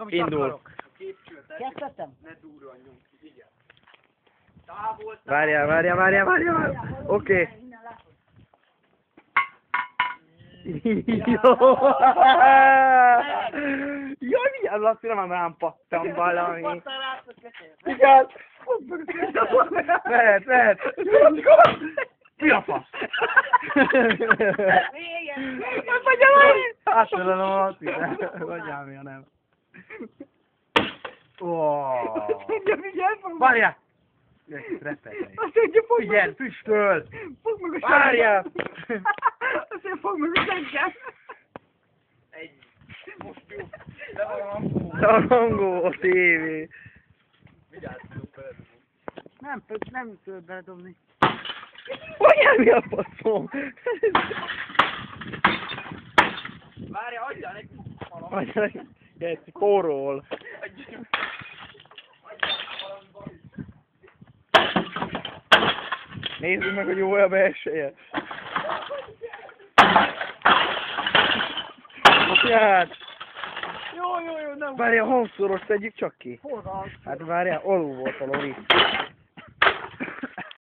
Indul. Kezdtem? Ne durranjunk ki, igen. Várjál. Oké. Jaj, milyen lassira már rám pattam valami. Igen. Mehet. Mi a fasz? Átölelem a lassira. Vagyjál mi, ha nem. Várjál! Figyelj, füstöl! Fogd meg a Várjál! Azért fogd meg a seggem! Egy. Most jó. Szarangó a tévé. Vigyázz, tudok beledobni. Nem tudod beledobni. Várjál, mi a faszom? Várja, adjál neki. Várjál, egy porról. Nézzük meg, hogy jó a belseje. Apját! Jó, nem. Várjál, hangszorost tegyük csak ki. Forralt. Hát várjál, alul volt a lori.